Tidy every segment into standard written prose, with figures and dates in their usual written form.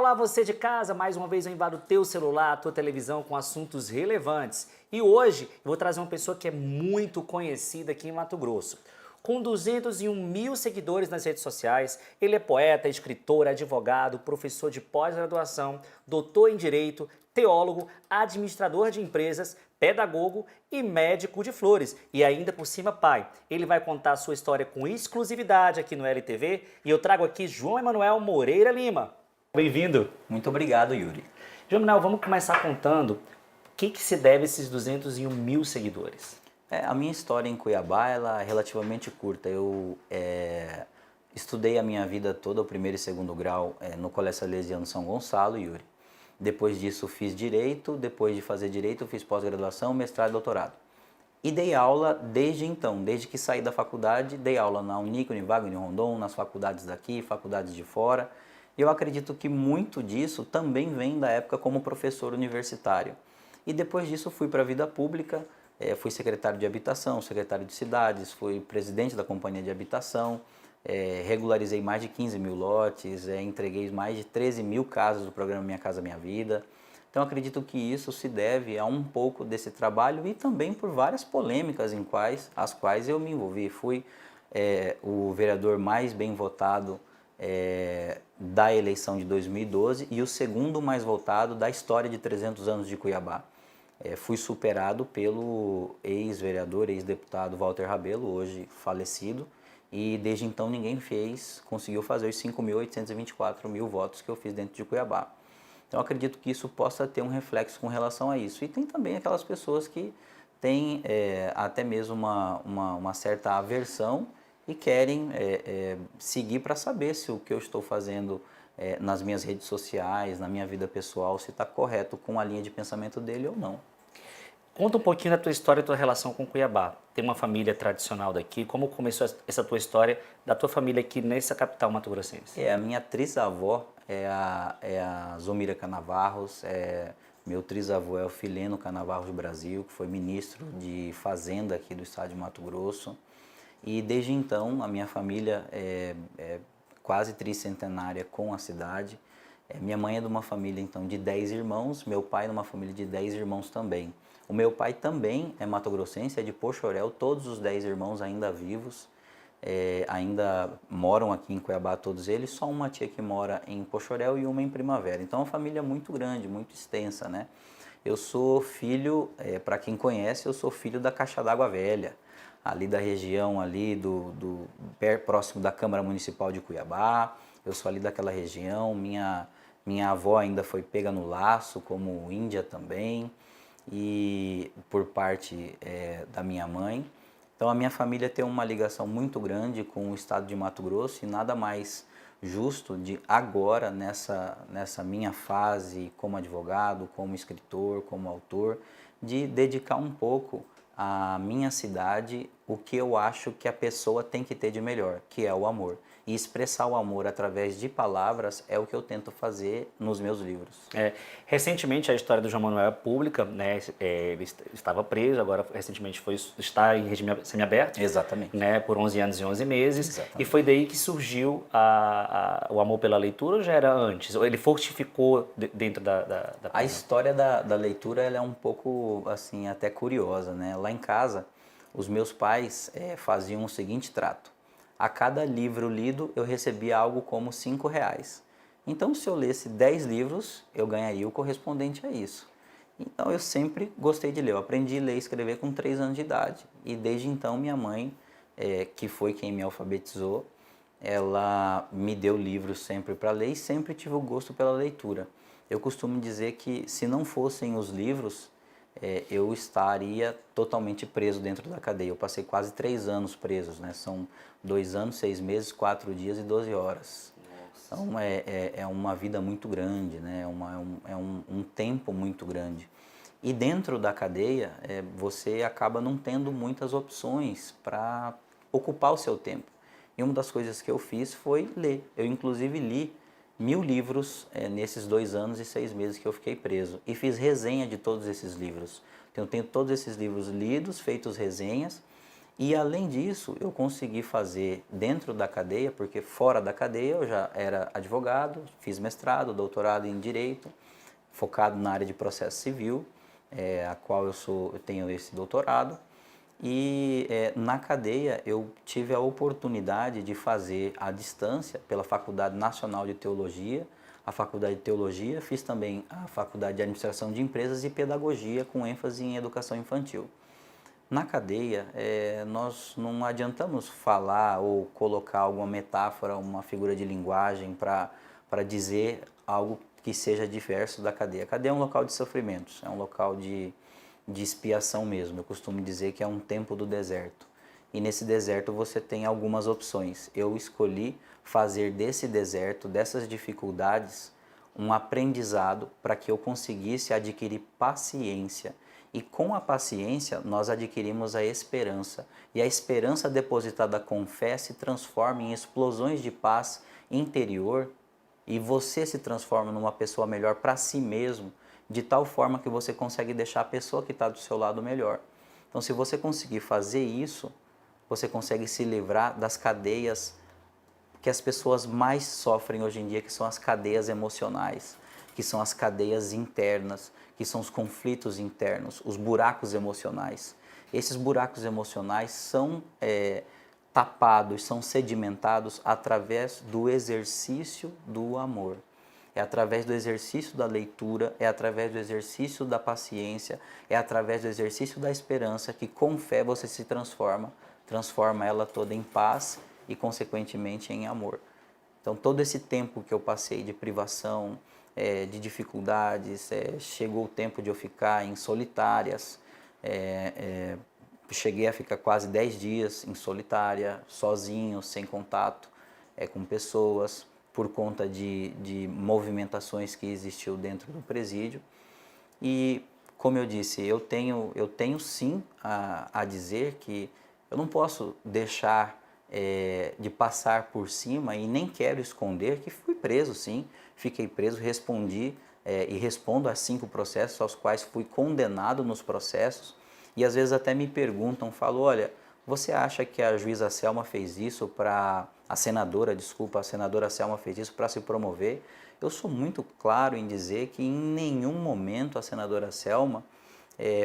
Olá, você de casa, mais uma vez eu invado o teu celular, a tua televisão com assuntos relevantes. E hoje eu vou trazer uma pessoa que é muito conhecida aqui em Mato Grosso. Com 201 mil seguidores nas redes sociais, ele é poeta, escritor, advogado, professor de pós-graduação, doutor em Direito, teólogo, administrador de empresas, pedagogo e médico de flores. E ainda por cima, pai. Ele vai contar a sua história com exclusividade aqui no LTV e eu trago aqui João Emanuel Moreira Lima. Bem-vindo. Muito obrigado, Yuri. João Emanuel, vamos começar contando o que se deve a esses 201 mil seguidores. A minha história em Cuiabá ela é relativamente curta. Eu estudei a minha vida toda, o primeiro e segundo grau, no Colégio Salesiano São Gonçalo, Yuri. Depois disso fiz Direito, depois de fazer Direito fiz pós-graduação, mestrado e doutorado. E dei aula desde então, desde que saí da faculdade, dei aula na Unic, Univago, Unirondon, nas faculdades daqui, faculdades de fora. E eu acredito que muito disso também vem da época como professor universitário. E depois disso fui para a vida pública, fui secretário de habitação, secretário de cidades, fui presidente da companhia de habitação, regularizei mais de 15 mil lotes, entreguei mais de 13 mil casas do programa Minha Casa Minha Vida. Então acredito que isso se deve a um pouco desse trabalho e também por várias polêmicas as quais eu me envolvi. Fui o vereador mais bem votado da eleição de 2012 e o segundo mais votado da história de 300 anos de Cuiabá. Fui superado pelo ex-vereador, ex-deputado Walter Rabelo, hoje falecido, e desde então ninguém conseguiu fazer os 5.824 mil votos que eu fiz dentro de Cuiabá. Então acredito que isso possa ter um reflexo com relação a isso. E tem também aquelas pessoas que têm até mesmo uma certa aversão e querem seguir para saber se o que eu estou fazendo nas minhas redes sociais, na minha vida pessoal, se está correto com a linha de pensamento dele ou não. Conta um pouquinho da tua história e tua relação com Cuiabá. Tem uma família tradicional daqui. Como começou essa tua história da tua família aqui nessa capital mato-grossense? A minha trisavó é a Zomira Canavarros, meu trisavô é o Fileno Canavarros Brasil, que foi ministro de Fazenda aqui do estado de Mato Grosso. E desde então a minha família é quase tricentenária com a cidade. Minha mãe é de uma família então de 10 irmãos, meu pai é de uma família de 10 irmãos também. O meu pai também é mato-grossense, é de Poxorel, todos os 10 irmãos ainda vivos, ainda moram aqui em Cuiabá todos eles, só uma tia que mora em Poxorel e uma em Primavera. Então é uma família muito grande, muito extensa, né? Eu sou filho, para quem conhece, eu sou filho da Caixa d'Água Velha, ali da região ali próximo da Câmara Municipal de Cuiabá. Eu sou ali daquela região, minha avó ainda foi pega no laço, como índia também, e por parte da minha mãe. Então a minha família tem uma ligação muito grande com o estado de Mato Grosso e nada mais justo de agora, nessa minha fase como advogado, como escritor, como autor, de dedicar um pouco à minha cidade o que eu acho que a pessoa tem que ter de melhor, que é o amor. E expressar o amor através de palavras é o que eu tento fazer nos meus livros. Recentemente a história do João Emanuel é pública, né? Ele estava preso, agora recentemente está em regime semiaberto. Exatamente. Né? Por 11 anos e 11 meses. Exatamente. E foi daí que surgiu o amor pela leitura, ou já era antes? Ou ele fortificou dentro da A história da leitura ela é um pouco assim até curiosa, né? Lá em casa, os meus pais faziam o seguinte trato. A cada livro lido, eu recebia algo como R$5. Então, se eu lesse 10 livros, eu ganharia o correspondente a isso. Então, eu sempre gostei de ler. Eu aprendi a ler e escrever com 3 anos de idade. E desde então, minha mãe, que foi quem me alfabetizou, ela me deu livros sempre para ler e sempre tive o gosto pela leitura. Eu costumo dizer que, se não fossem os livros, eu estaria totalmente preso dentro da cadeia. Eu passei quase 3 anos presos, né? São 2 anos, 6 meses, 4 dias e 12 horas. Nossa. Então é uma vida muito grande, né? É um tempo muito grande. E dentro da cadeia, você acaba não tendo muitas opções para ocupar o seu tempo. E uma das coisas que eu fiz foi ler. Eu inclusive li 1000 livros nesses 2 anos e 6 meses que eu fiquei preso. E fiz resenha de todos esses livros. Então, eu tenho todos esses livros lidos, feitos resenhas. E além disso, eu consegui fazer dentro da cadeia, porque fora da cadeia eu já era advogado, fiz mestrado, doutorado em Direito, focado na área de processo civil, a qual eu tenho esse doutorado. E na cadeia eu tive a oportunidade de fazer à distância pela Faculdade Nacional de Teologia, a Faculdade de Teologia, fiz também a Faculdade de Administração de Empresas e Pedagogia com ênfase em Educação Infantil. Na cadeia, nós não adiantamos falar ou colocar alguma metáfora, uma figura de linguagem para dizer algo que seja diverso da cadeia. A cadeia é um local de sofrimentos, é um local de expiação mesmo. Eu costumo dizer que é um tempo do deserto. E nesse deserto você tem algumas opções. Eu escolhi fazer desse deserto, dessas dificuldades, um aprendizado para que eu conseguisse adquirir paciência. E com a paciência nós adquirimos a esperança. E a esperança depositada com fé se transforma em explosões de paz interior e você se transforma numa pessoa melhor para si mesmo, de tal forma que você consegue deixar a pessoa que está do seu lado melhor. Então, se você conseguir fazer isso, você consegue se livrar das cadeias que as pessoas mais sofrem hoje em dia, que são as cadeias emocionais, que são as cadeias internas, que são os conflitos internos, os buracos emocionais. Esses buracos emocionais são tapados, são sedimentados através do exercício do amor. É através do exercício da leitura, é através do exercício da paciência, é através do exercício da esperança que com fé você se transforma ela toda em paz e consequentemente em amor. Então todo esse tempo que eu passei de privação, de dificuldades, chegou o tempo de eu ficar em solitárias, cheguei a ficar quase 10 dias em solitária, sozinho, sem contato com pessoas, por conta de movimentações que existiu dentro do presídio. E, como eu disse, eu tenho sim a dizer que eu não posso deixar de passar por cima e nem quero esconder que fui preso sim, fiquei preso, respondi e respondo a 5 processos aos quais fui condenado nos processos e às vezes até me perguntam, falam, olha, você acha que a juíza Selma fez isso a senadora Selma fez isso para se promover? Eu sou muito claro em dizer que em nenhum momento a senadora Selma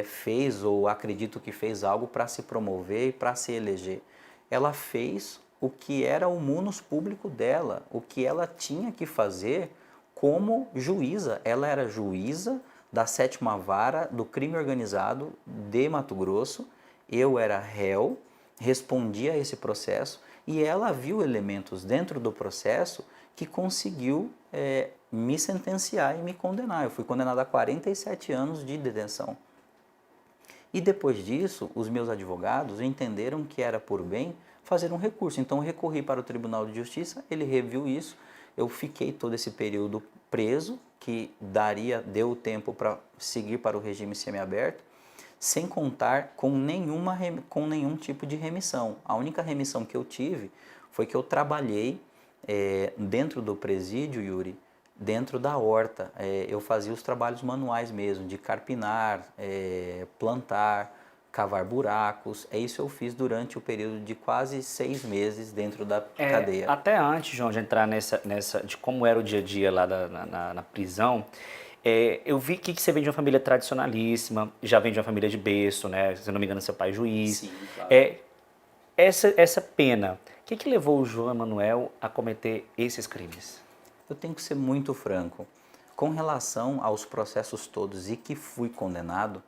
fez ou acredito que fez algo para se promover e para se eleger. Ela fez o que era o munus público dela, o que ela tinha que fazer como juíza. Ela era juíza da 7ª Vara do Crime Organizado de Mato Grosso, eu era réu, respondia a esse processo e ela viu elementos dentro do processo que conseguiu me sentenciar e me condenar. Eu fui condenado a 47 anos de detenção. E depois disso, os meus advogados entenderam que era por bem fazer um recurso. Então, eu recorri para o Tribunal de Justiça, ele reviu isso, eu fiquei todo esse período preso, que deu tempo para seguir para o regime semiaberto, sem contar com nenhum tipo de remissão. A única remissão que eu tive foi que eu trabalhei dentro do presídio, Yuri, dentro da horta. Eu fazia os trabalhos manuais mesmo, de carpinar, plantar, cavar buracos. Isso eu fiz durante o período de quase 6 meses dentro da cadeia. Até antes, João, de entrar nessa de como era o dia a dia lá na prisão, eu vi que você vem de uma família tradicionalíssima, já vem de uma família de berço, né? Se eu não me engano, seu pai é juiz. Sim, claro. Essa pena, o que levou o João Emanuel a cometer esses crimes? Eu tenho que ser muito franco. Com relação aos processos todos e que fui condenado,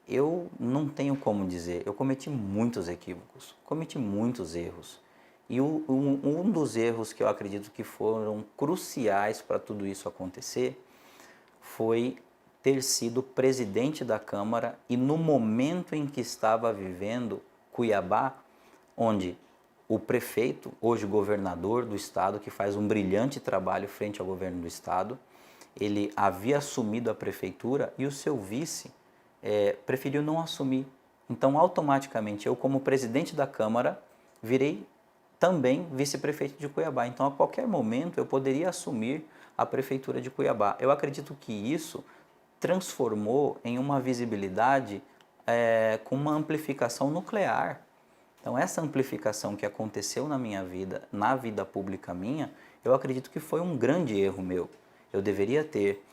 eu não tenho como dizer. Eu cometi muitos equívocos, cometi muitos erros. E um dos erros que eu acredito que foram cruciais para tudo isso acontecer foi ter sido presidente da Câmara e no momento em que estava vivendo Cuiabá, onde o prefeito, hoje governador do estado, que faz um brilhante trabalho frente ao governo do estado, ele havia assumido a prefeitura e o seu vice preferiu não assumir. Então, automaticamente, eu como presidente da Câmara, virei também vice-prefeito de Cuiabá. Então, a qualquer momento, eu poderia assumir a prefeitura de Cuiabá. Eu acredito que isso transformou em uma visibilidade com uma amplificação nuclear. Então, essa amplificação que aconteceu na minha vida, na vida pública minha, eu acredito que foi um grande erro meu. Eu deveria ter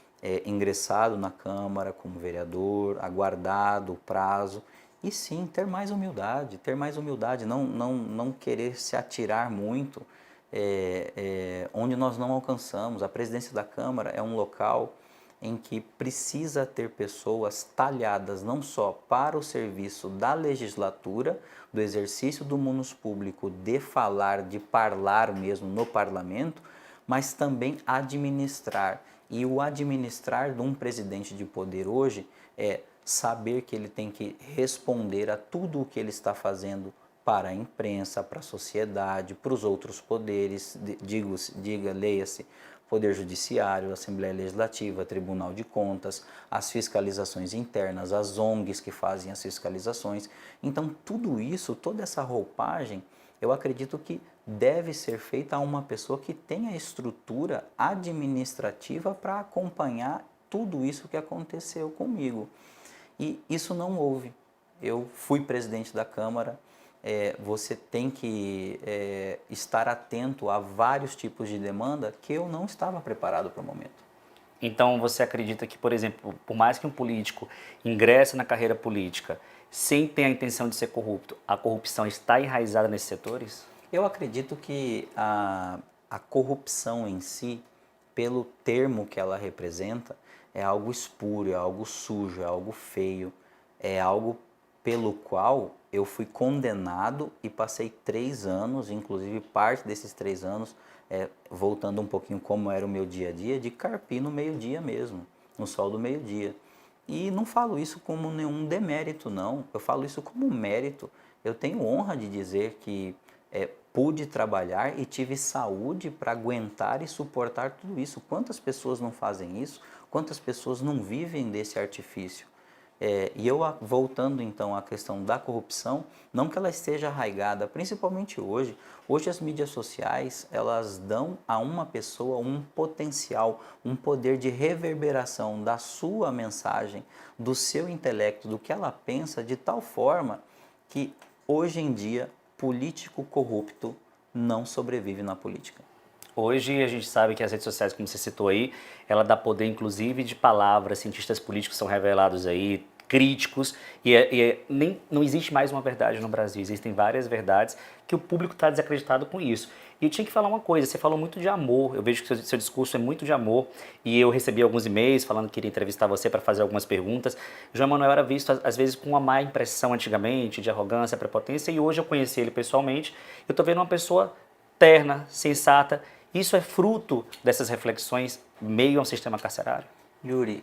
ingressado na Câmara como vereador, aguardado o prazo e sim ter mais humildade, não querer se atirar muito onde nós não alcançamos. A presidência da Câmara é um local em que precisa ter pessoas talhadas não só para o serviço da legislatura, do exercício do munus público, de falar, de parlar mesmo no parlamento, mas também administrar. E o administrar de um presidente de poder hoje é saber que ele tem que responder a tudo o que ele está fazendo para a imprensa, para a sociedade, para os outros poderes, leia-se, Poder Judiciário, Assembleia Legislativa, Tribunal de Contas, as fiscalizações internas, as ONGs que fazem as fiscalizações. Então, tudo isso, toda essa roupagem, eu acredito que deve ser feita a uma pessoa que tenha estrutura administrativa para acompanhar tudo isso que aconteceu comigo. E isso não houve. Eu fui presidente da Câmara. Você tem que estar atento a vários tipos de demanda que eu não estava preparado para o momento. Então você acredita que, por exemplo, por mais que um político ingresse na carreira política sem ter a intenção de ser corrupto, a corrupção está enraizada nesses setores? Eu acredito que a corrupção em si, pelo termo que ela representa, é algo espúrio, é algo sujo, é algo feio, é algo pelo qual eu fui condenado e passei 3 anos, inclusive parte desses 3 anos, voltando um pouquinho como era o meu dia a dia, de carpir no meio-dia mesmo, no sol do meio-dia. E não falo isso como nenhum demérito, não. Eu falo isso como mérito. Eu tenho honra de dizer que pude trabalhar e tive saúde para aguentar e suportar tudo isso. Quantas pessoas não fazem isso? Quantas pessoas não vivem desse artifício? E eu, voltando então à questão da corrupção, não que ela esteja arraigada, principalmente hoje. Hoje as mídias sociais, elas dão a uma pessoa um potencial, um poder de reverberação da sua mensagem, do seu intelecto, do que ela pensa, de tal forma que hoje em dia político corrupto não sobrevive na política. Hoje a gente sabe que as redes sociais, como você citou aí, ela dá poder inclusive de palavras, cientistas políticos são revelados aí, críticos, não existe mais uma verdade no Brasil, existem várias verdades que o público está desacreditado com isso. E eu tinha que falar uma coisa, você falou muito de amor, eu vejo que seu discurso é muito de amor, e eu recebi alguns e-mails falando que queria entrevistar você para fazer algumas perguntas. João Emanuel era visto às vezes com uma má impressão antigamente, de arrogância, prepotência, e hoje eu conheci ele pessoalmente, eu estou vendo uma pessoa terna, sensata. Isso é fruto dessas reflexões meio ao sistema carcerário? Yuri,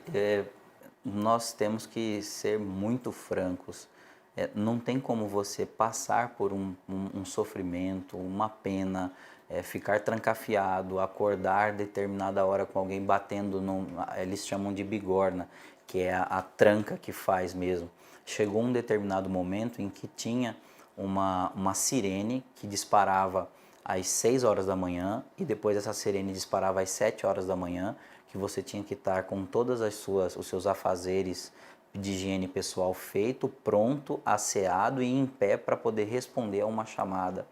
nós temos que ser muito francos. Não tem como você passar por um sofrimento, uma pena, ficar trancafiado, acordar determinada hora com alguém batendo, eles chamam de bigorna, que é a tranca que faz mesmo. Chegou um determinado momento em que tinha uma sirene que disparava às 6 horas da manhã e depois essa sirene disparava às 7 horas da manhã, que você tinha que estar com todas os seus afazeres de higiene pessoal feito, pronto, asseado e em pé para poder responder a uma chamada.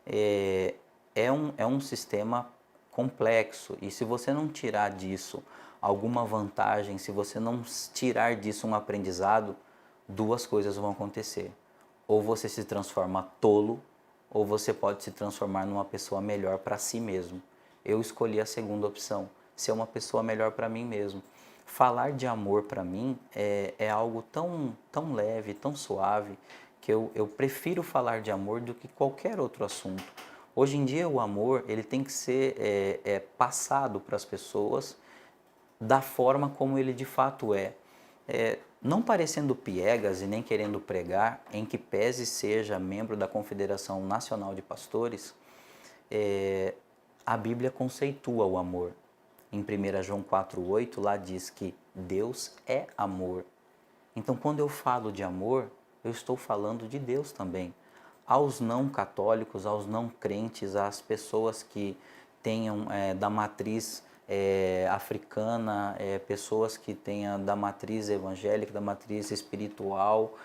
É um sistema complexo e se você não tirar disso alguma vantagem, se você não tirar disso um aprendizado, 2 coisas vão acontecer. Ou você se transforma tolo, ou você pode se transformar numa pessoa melhor para si mesmo. Eu escolhi a segunda opção, ser uma pessoa melhor para mim mesmo. Falar de amor para mim é algo tão leve, tão suave, que eu prefiro falar de amor do que qualquer outro assunto. Hoje em dia o amor ele tem que ser passado para as pessoas da forma como ele de fato é. Não parecendo piegas e nem querendo pregar, em que pese seja membro da Confederação Nacional de Pastores, a Bíblia conceitua o amor. Em 1 João 4,8, lá diz que Deus é amor. Então, quando eu falo de amor, eu estou falando de Deus também. Aos não católicos, aos não crentes, às pessoas que tenham da matriz africana, pessoas que tenham da matriz evangélica, da matriz espiritual,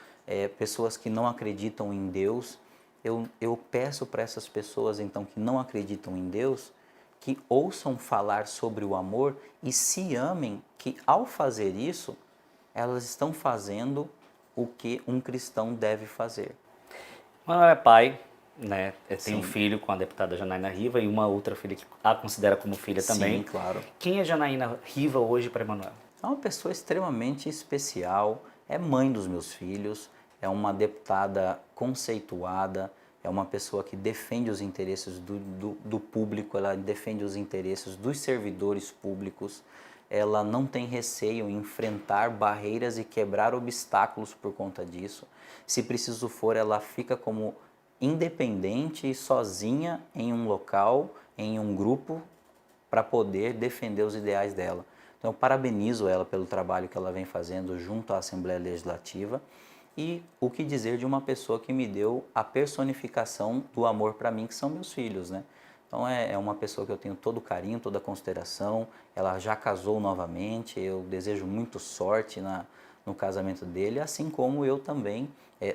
pessoas que não acreditam em Deus, eu peço para essas pessoas, então, que não acreditam em Deus, que ouçam falar sobre o amor e se amem, que ao fazer isso, elas estão fazendo o que um cristão deve fazer. Manuel é pai, né? Tem um Sim. filho com a deputada Janaína Riva e uma outra filha que a considera como filha também. Sim, claro. Quem é Janaína Riva hoje para Emanuel? É uma pessoa extremamente especial, é mãe dos meus filhos, é uma deputada conceituada, é uma pessoa que defende os interesses do público, ela defende os interesses dos servidores públicos, ela não tem receio em enfrentar barreiras e quebrar obstáculos por conta disso. Se preciso for, ela fica como independente e sozinha em um local, em um grupo, para poder defender os ideais dela. Então, eu parabenizo ela pelo trabalho que ela vem fazendo junto à Assembleia Legislativa e o que dizer de uma pessoa que me deu a personificação do amor para mim, que são meus filhos, né? Então, é uma pessoa que eu tenho todo carinho, toda consideração, ela já casou novamente, eu desejo muito sorte no casamento dele, assim como eu também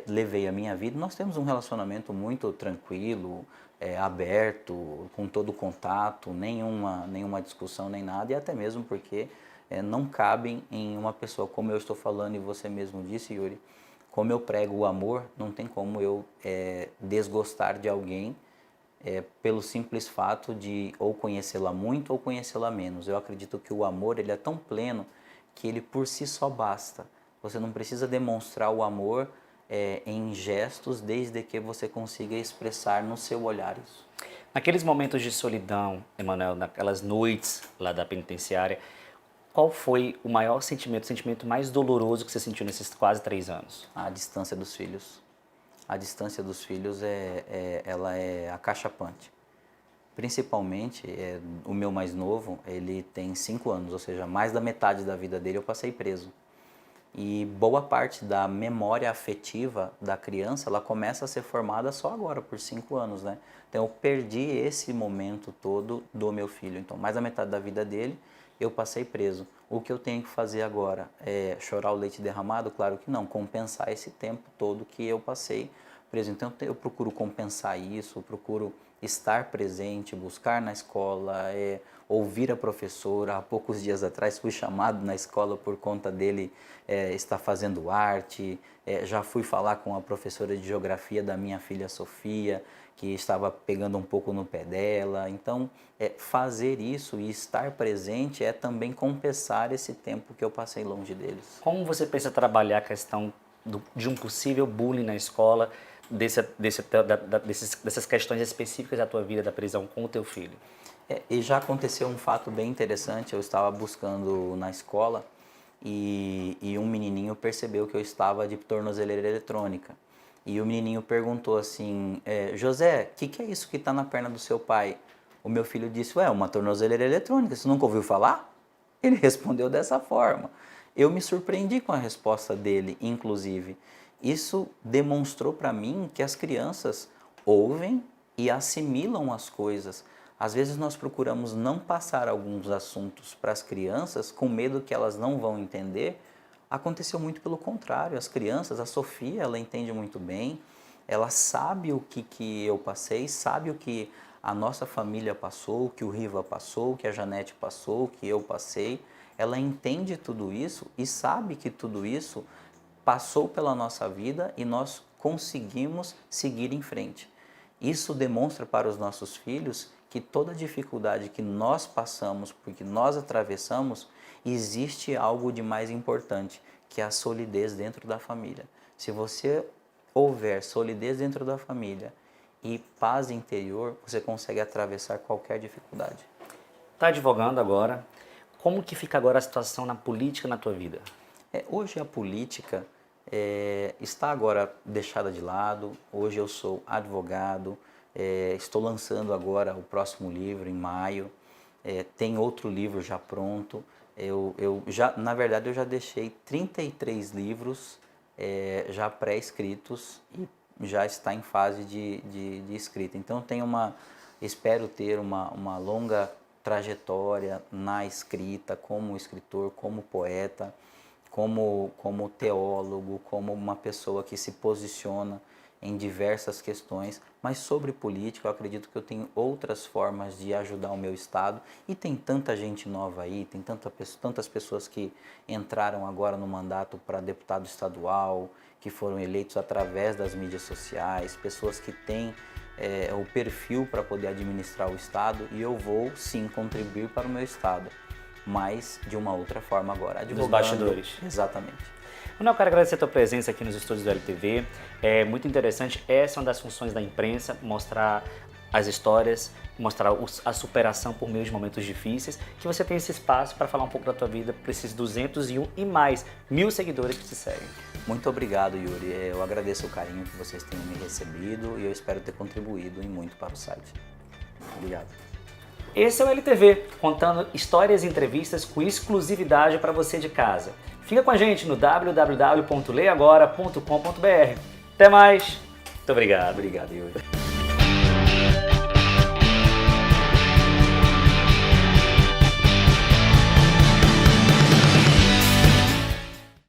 levei a minha vida. Nós temos um relacionamento muito tranquilo, aberto, com todo o contato, nenhuma discussão nem nada, e até mesmo porque não cabem em uma pessoa como eu estou falando e você mesmo disse, Yuri, como eu prego o amor, não tem como eu desgostar de alguém pelo simples fato de ou conhecê-la muito ou conhecê-la menos. Eu acredito que o amor ele é tão pleno que ele por si só basta. Você não precisa demonstrar o amor em gestos, desde que você consiga expressar no seu olhar isso. Naqueles momentos de solidão, Emanuel, naquelas noites lá da penitenciária, qual foi o maior sentimento, o sentimento mais doloroso que você sentiu nesses quase 3 anos? A distância dos filhos. A distância dos filhos ela é acachapante. Principalmente, o meu mais novo, ele tem 5 anos, ou seja, mais da metade da vida dele eu passei preso. E boa parte da memória afetiva da criança, ela começa a ser formada só agora, por 5 anos, né? Então eu perdi esse momento todo do meu filho. Então, mais da metade da vida dele, eu passei preso. O que eu tenho que fazer agora é chorar o leite derramado? Claro que não, compensar esse tempo todo que eu passei preso. Então eu procuro compensar isso, eu procuro estar presente, buscar na escola, ouvir a professora. Há poucos dias atrás fui chamado na escola por conta dele estar fazendo arte. Já fui falar com a professora de geografia da minha filha Sofia, que estava pegando um pouco no pé dela. Então, fazer isso e estar presente é também compensar esse tempo que eu passei longe deles. Como você pensa trabalhar a questão de um possível bullying na escola, dessas questões específicas da tua vida, da prisão com o teu filho? E já aconteceu um fato bem interessante. Eu estava buscando na escola e um menininho percebeu que eu estava de tornozeleira eletrônica. E o menininho perguntou assim, José, o que é isso que está na perna do seu pai? O meu filho disse, uma tornozeleira eletrônica, você nunca ouviu falar? Ele respondeu dessa forma. Eu me surpreendi com a resposta dele, inclusive. Isso demonstrou para mim que as crianças ouvem e assimilam as coisas. Às vezes nós procuramos não passar alguns assuntos para as crianças com medo que elas não vão entender. Aconteceu muito pelo contrário. As crianças, a Sofia, ela entende muito bem, ela sabe o que eu passei, sabe o que a nossa família passou, o que o Riva passou, o que a Janete passou, o que eu passei. Ela entende tudo isso e sabe que tudo isso passou pela nossa vida e nós conseguimos seguir em frente. Isso demonstra para os nossos filhos que toda dificuldade que nós passamos, porque nós atravessamos, existe algo de mais importante, que é a solidez dentro da família. Se você houver solidez dentro da família e paz interior, você consegue atravessar qualquer dificuldade. Está advogando agora. Como que fica agora a situação na política na tua vida? Hoje a política está agora deixada de lado. Hoje eu sou advogado, estou lançando agora o próximo livro em maio, tem outro livro já pronto. Na verdade, eu já deixei 33 livros já pré-escritos e já está em fase de escrita. Então, espero ter uma longa trajetória na escrita, como escritor, como poeta, como teólogo, como uma pessoa que se posiciona em diversas questões, mas sobre política eu acredito que eu tenho outras formas de ajudar o meu estado, e tem tanta gente nova aí, tem tantas pessoas que entraram agora no mandato para deputado estadual, que foram eleitos através das mídias sociais, pessoas que têm o perfil para poder administrar o estado, e eu vou sim contribuir para o meu estado, mas de uma outra forma agora, advogando. Dos bastidores. Exatamente. Manuel, eu quero agradecer a tua presença aqui nos estúdios do LTV. É muito interessante, essa é uma das funções da imprensa, mostrar as histórias, mostrar a superação por meio de momentos difíceis, que você tem esse espaço para falar um pouco da tua vida para esses 201 e mais 1000 seguidores que te seguem. Muito obrigado, Yuri. Eu agradeço o carinho que vocês têm me recebido e eu espero ter contribuído em muito para o site. Obrigado. Esse é o LTV, contando histórias e entrevistas com exclusividade para você de casa. Fica com a gente no www.leiagora.com.br. Até mais. Muito obrigado. Obrigado, Yuri.